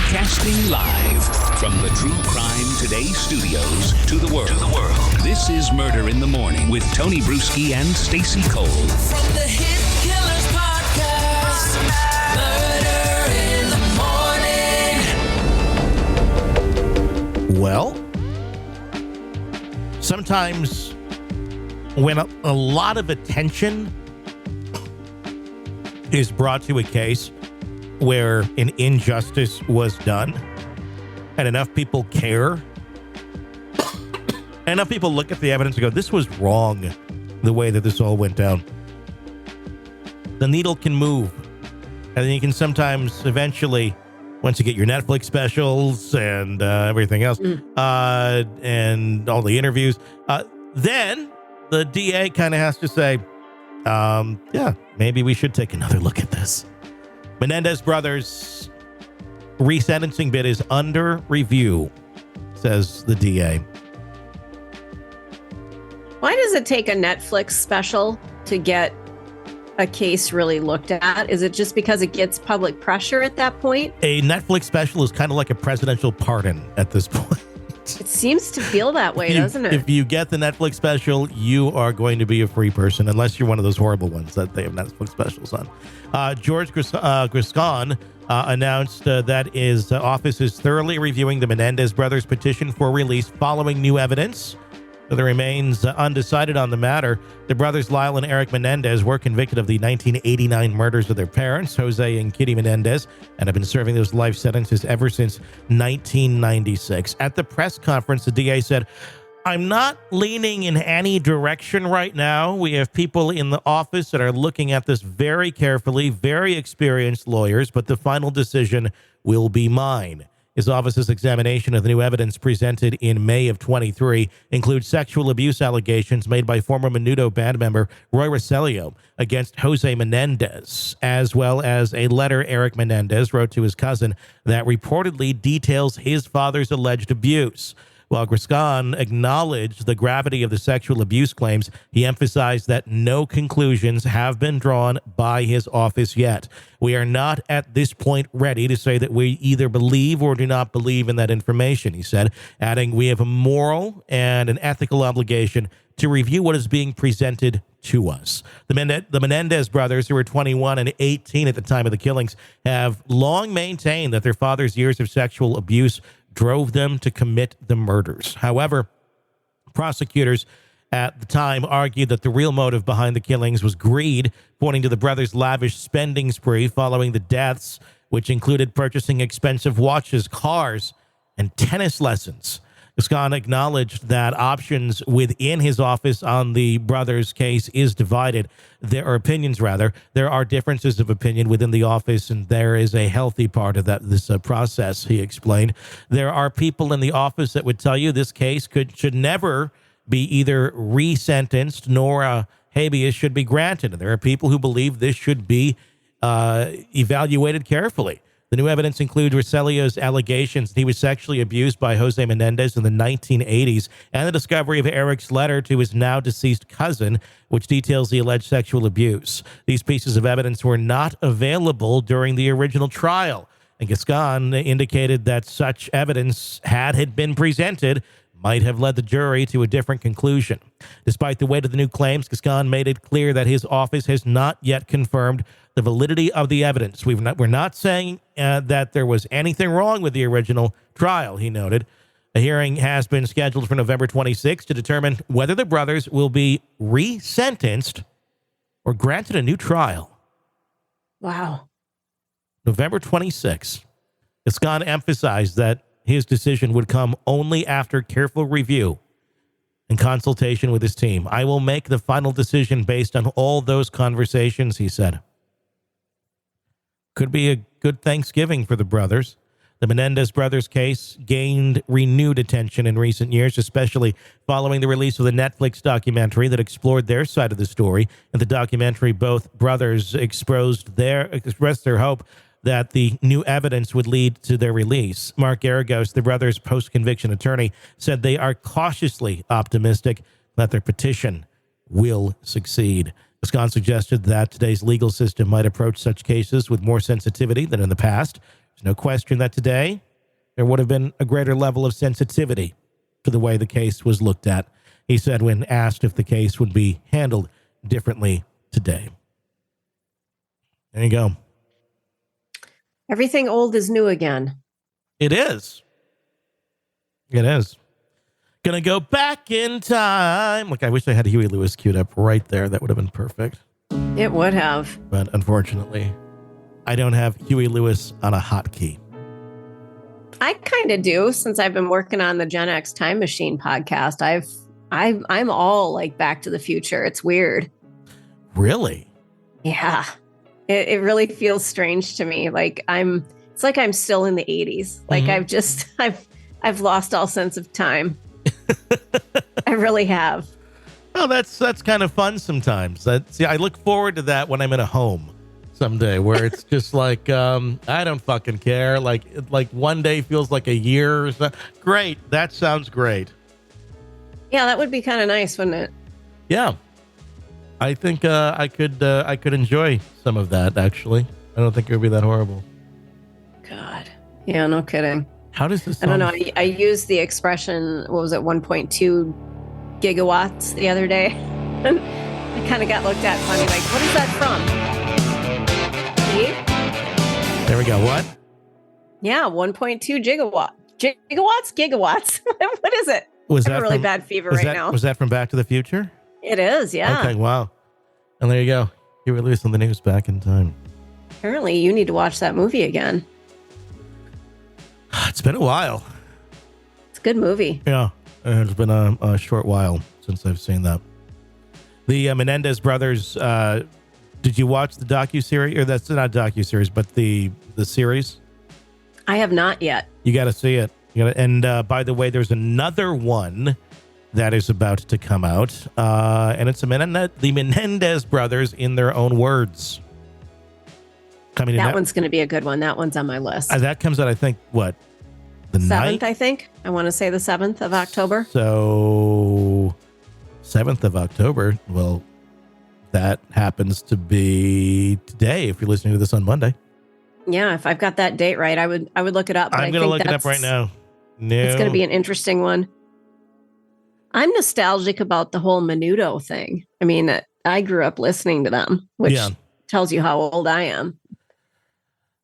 Broadcasting live from the True Crime Today studios to the world. This is Murder in the Morning with Tony Bruschi and Stacey Cole. From the Hit Killers Podcast, Murder in the Morning. Well, sometimes when a lot of attention is brought to a case where an injustice was done and enough people care, and enough people look at the evidence and go, this was wrong, the way that this all went down, the needle can move. And then you can sometimes eventually, once you get your Netflix specials and everything else, and all the interviews, then the DA kind of has to say, yeah, maybe we should take another look at this. Menendez brothers' resentencing bid is under review, says the DA. Why does it take a Netflix special to get a case really looked at? Is it just because it gets public pressure at that point? A Netflix special is kind of like a presidential pardon at this point. It seems to feel that way, doesn't it? If you get the Netflix special, you are going to be a free person, unless you're one of those horrible ones that they have Netflix specials on. George Gascón announced that his office is thoroughly reviewing the Menendez brothers' petition for release following new evidence. There remains undecided on the matter. The brothers Lyle and Erik Menendez were convicted of the 1989 murders of their parents, Jose and Kitty Menendez, and have been serving those life sentences ever since 1996. At the press conference, the DA said, I'm not leaning in any direction right now. We have people in the office that are looking at this very carefully, very experienced lawyers, but the final decision will be mine. His office's examination of the new evidence presented in May of 23 includes sexual abuse allegations made by former Menudo band member Roy Rosselló against Jose Menendez, as well as a letter Erik Menendez wrote to his cousin that reportedly details his father's alleged abuse. While Gascón acknowledged the gravity of the sexual abuse claims, he emphasized that no conclusions have been drawn by his office yet. We are not at this point ready to say that we either believe or do not believe in that information, he said, adding, we have a moral and an ethical obligation to review what is being presented to us. The Menendez brothers, who were 21 and 18 at the time of the killings, have long maintained that their father's years of sexual abuse drove them to commit the murders. However, prosecutors at the time argued that the real motive behind the killings was greed, pointing to the brothers' lavish spending spree following the deaths, which included purchasing expensive watches, cars, and tennis lessons. Gascón acknowledged that options within his office on the brothers' case is divided. There are opinions, rather. There are differences of opinion within the office, and there is a healthy part of this process, he explained. There are people in the office that would tell you this case should never be either resentenced nor a habeas should be granted. And there are people who believe this should be evaluated carefully. The new evidence includes Rosselló's allegations that he was sexually abused by Jose Menendez in the 1980s and the discovery of Erik's letter to his now deceased cousin, which details the alleged sexual abuse. These pieces of evidence were not available during the original trial, and Gascón indicated that such evidence, had it been presented, might have led the jury to a different conclusion. Despite the weight of the new claims, Gascón made it clear that his office has not yet confirmed the validity of the evidence. We're not saying that there was anything wrong with the original trial, he noted. A hearing has been scheduled for November 26 to determine whether the brothers will be resentenced or granted a new trial. Wow. November 26. Gascón emphasized that his decision would come only after careful review and consultation with his team. I will make the final decision based on all those conversations, he said. Could be a good Thanksgiving for the brothers. The Menendez brothers case gained renewed attention in recent years, especially following the release of the Netflix documentary that explored their side of the story. In the documentary, both brothers expressed their hope that the new evidence would lead to their release. Mark Garagos, the brothers' post-conviction attorney, said they are cautiously optimistic that their petition will succeed. Gascón suggested that today's legal system might approach such cases with more sensitivity than in the past. There's no question that today there would have been a greater level of sensitivity to the way the case was looked at, he said when asked if the case would be handled differently today. There you go. Everything old is new again. It is. It is. Gonna go back in time. Look, I wish I had Huey Lewis queued up right there. That would have been perfect. It would have. But unfortunately, I don't have Huey Lewis on a hotkey. I kind of do, since I've been working on the Gen X Time Machine podcast. I'm all like Back to the Future. It's weird. Really? Yeah. It really feels strange to me. It's like I'm still in the 80s. Like I've lost all sense of time. I really have. Well, that's kind of fun sometimes. I look forward to that when I'm in a home someday, where it's just like I don't fucking care. Like one day feels like a year or something. Great, that sounds great. Yeah, that would be kind of nice, wouldn't it? Yeah, I think I could enjoy some of that. Actually, I don't think it would be that horrible. God, yeah, no kidding. How does this? I don't know. I used the expression, what was it, 1.2 gigawatts the other day. And I kind of got looked at funny, like, what is that from? See? There we go. What? Yeah, 1.2 gigawatt. Gigawatts? What is it? Was I have that a really from, bad fever was right that, now. Was that from Back to the Future? It is, yeah. Okay, wow. And there you go. You were released on the news Back in Time. Apparently, you need to watch that movie again. It's been a while. It's a good movie. Yeah, it's been a short while since I've seen that. The Menendez brothers, did you watch the docuseries? Or that's not docuseries, but the series? I have not yet. You got to see it. And by the way, there's another one that is about to come out. And it's the Menendez brothers in their own words. That one's going to be a good one. That one's on my list. That comes out, I think, what? The 7th, 9th? I think. I want to say the 7th of October. So 7th of October. Well, that happens to be today if you're listening to this on Monday. Yeah, if I've got that date right, I would look it up. I'm going to look it up right now. No. It's going to be an interesting one. I'm nostalgic about the whole Menudo thing. I mean, I grew up listening to them, which tells you how old I am.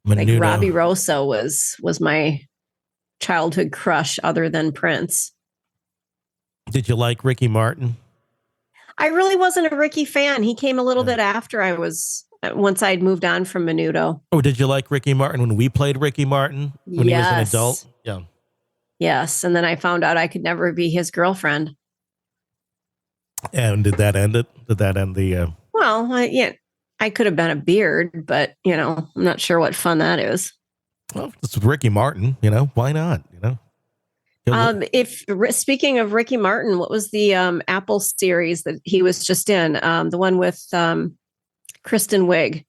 Menudo. Like Robbie Rosso was my childhood crush other than Prince. Did you like Ricky Martin? I really wasn't a Ricky fan. He came a little bit after once I'd moved on from Menudo. Oh, did you like Ricky Martin when we played Ricky Martin when he was an adult? Yeah. Yes. And then I found out I could never be his girlfriend. And did that end it? Did that end the... Well, I could have been a beard, but, I'm not sure what fun that is. Well, it's Ricky Martin, why not, Speaking of Ricky Martin, what was the Apple series that he was just in? The one with Kristen Wiig.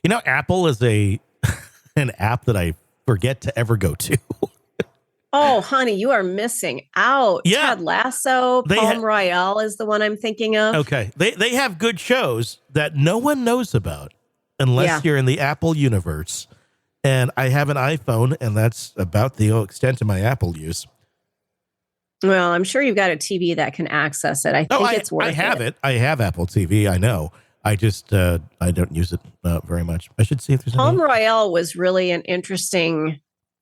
Apple is an app that I forget to ever go to. Oh, honey, you are missing out. Yeah. Ted Lasso, Palm Royale is the one I'm thinking of. Okay. They have good shows that no one knows about unless you're in the Apple universe. And I have an iPhone, and that's about the extent of my Apple use. Well, I'm sure you've got a TV that can access it. I think it's worth it. I have it. I have Apple TV. I know. I just I don't use it very much. I should see if there's Palm Royale was really an interesting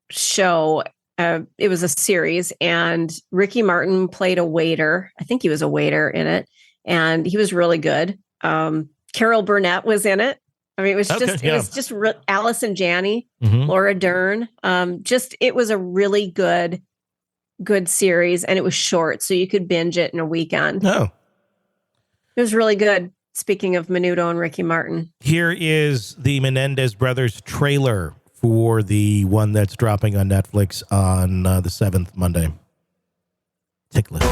show. It was a series, and Ricky Martin played a waiter. I think he was a waiter in it, and he was really good. Carol Burnett was in it. I mean, it was just Allison Janney, Laura Dern. It was a really good series, and it was short, so you could binge it in a weekend. Oh, it was really good. Speaking of Menudo and Ricky Martin, here is the Menendez brothers trailer for the one that's dropping on Netflix on the 7th, Monday. Take a listen.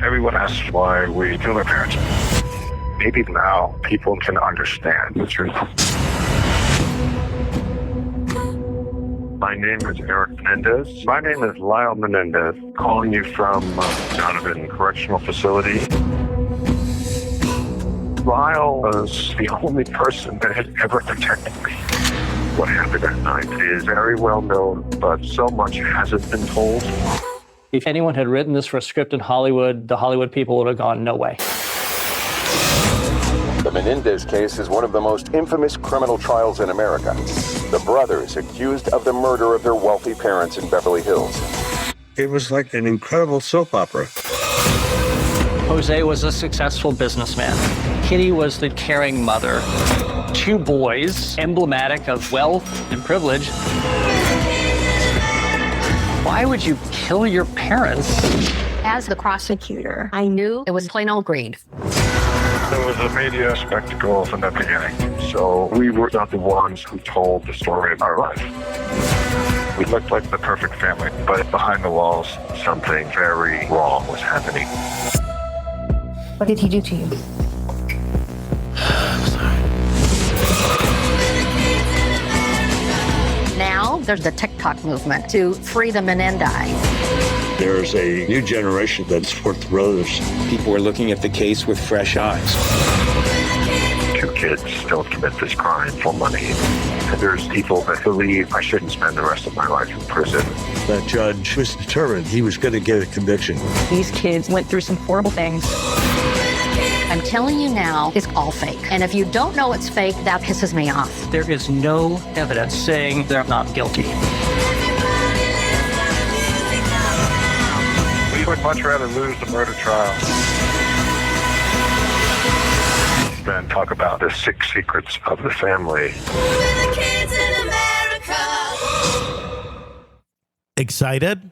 Everyone asks why we kill our parents. Maybe now people can understand the truth. My name is Erik Menendez. My name is Lyle Menendez, calling you from Donovan Correctional Facility. Lyle was the only person that had ever protected me. what happened that night. It is very well known, but so much hasn't been told. If anyone had written this for a script in Hollywood, the Hollywood people would have gone, no way. The Menendez case is one of the most infamous criminal trials in America. The brothers accused of the murder of their wealthy parents in Beverly Hills. It was like an incredible soap opera. Jose was a successful businessman. Kitty was the caring mother. Two boys, emblematic of wealth and privilege. Why would you kill your parents? As the prosecutor, I knew it was plain old greed. There was a media spectacle from the beginning, so we were not the ones who told the story of our life. We looked like the perfect family, but behind the walls, something very wrong was happening. What did he do to you? Now there's the TikTok movement to free the Menendez. There's a new generation that supports the brothers. People are looking at the case with fresh eyes. Two kids don't commit this crime for money. There's people that believe I shouldn't spend the rest of my life in prison. That judge was determined he was going to get a conviction. These kids went through some horrible things. I'm telling you now, it's all fake. And if you don't know it's fake, that pisses me off. There is no evidence saying they're not guilty. We would much rather lose the murder trial than talk about the 6 secrets of the family. We're the kids in America. Excited?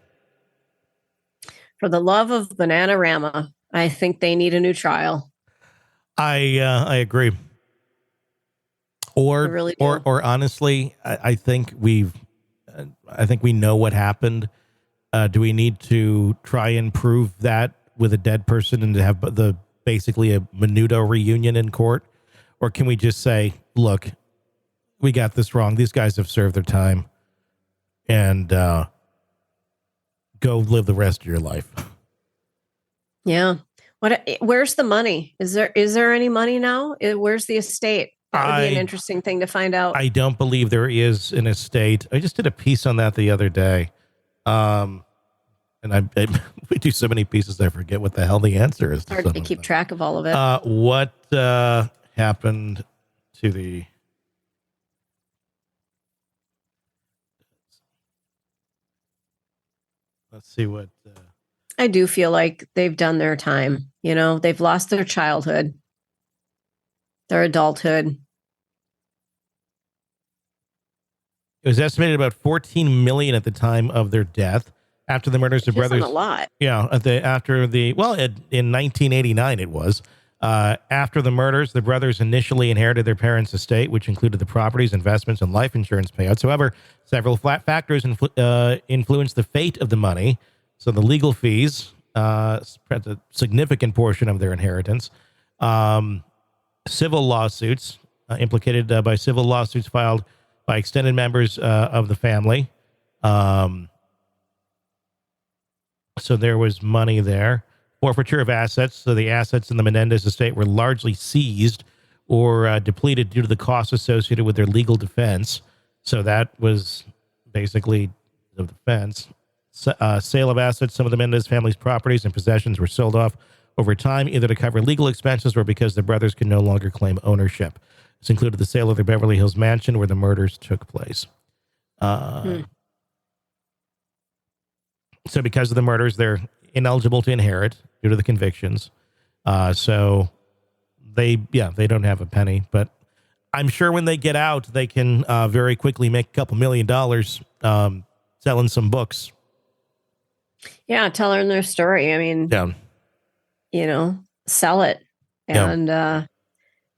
For the love of Bananarama, I think they need a new trial. I agree. Or I really do. or honestly, I think we know what happened. Do we need to try and prove that with a dead person and to have basically a Menudo reunion in court? Or can we just say, look, we got this wrong. These guys have served their time, and go live the rest of your life. Yeah. Where's the money? Is there any money now? Where's the estate? That would be an interesting thing to find out. I don't believe there is an estate. I just did a piece on that the other day. And we do so many pieces, I forget what the hell the answer is. Hard to keep track of all of it. What happened to the... Let's see what... I do feel like they've done their time. You know, they've lost their childhood, their adulthood. It was estimated about $14 million at the time of their death. After the murders of brothers, a lot. Yeah, in 1989 it was. After the murders, the brothers initially inherited their parents' estate, which included the properties, investments, and life insurance payouts. However, several factors influenced the fate of the money. So the legal fees spread a significant portion of their inheritance. Civil lawsuits implicated by civil lawsuits filed by extended members of the family. So there was money there. Forfeiture of assets. So the assets in the Menendez estate were largely seized or depleted due to the costs associated with their legal defense. So that was basically the defense. Sale of assets. Some of the Menendez family's properties and possessions were sold off over time, either to cover legal expenses or because the brothers could no longer claim ownership. This included the sale of their Beverly Hills mansion where the murders took place. So because of the murders, they're ineligible to inherit due to the convictions. So they don't have a penny, but I'm sure when they get out, they can very quickly make a couple $1 million selling some books. Yeah, telling their story. I mean, sell it. And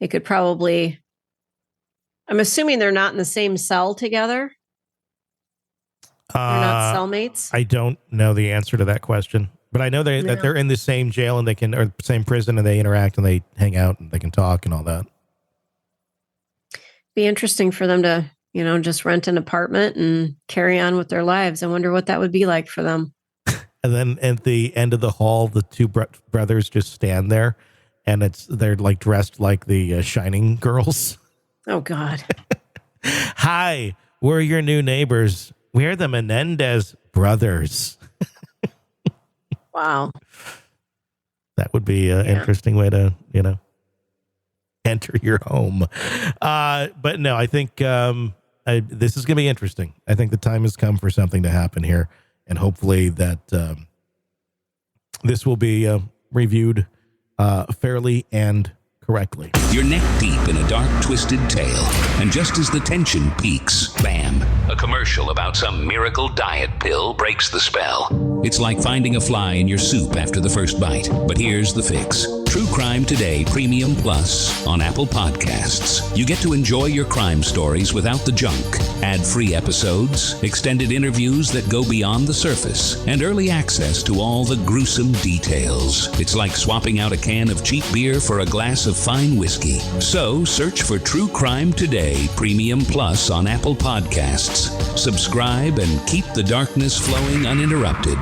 it could probably, I'm assuming they're not in the same cell together. They're not cellmates. I don't know the answer to that question, but I know that they're in the same jail and or same prison, and they interact and they hang out and they can talk and all that. Be interesting for them to, just rent an apartment and carry on with their lives. I wonder what that would be like for them. And then at the end of the hall, the two brothers just stand there, and they're like dressed like the Shining girls. Oh God. Hi, we're your new neighbors. We're the Menendez brothers. Wow. That would be an interesting way to, enter your home. But no, I think this is going to be interesting. I think the time has come for something to happen here. And hopefully that this will be reviewed fairly and correctly. You're neck deep in a dark, twisted tale. And just as the tension peaks, bam, a commercial about some miracle diet pill breaks the spell. It's like finding a fly in your soup after the first bite. But here's the fix. True Crime Today Premium Plus on Apple Podcasts. You get to enjoy your crime stories without the junk. Ad-free episodes, extended interviews that go beyond the surface, and early access to all the gruesome details. It's like swapping out a can of cheap beer for a glass of fine whiskey. So search for True Crime Today Premium Plus on Apple Podcasts. Subscribe and keep the darkness flowing uninterrupted.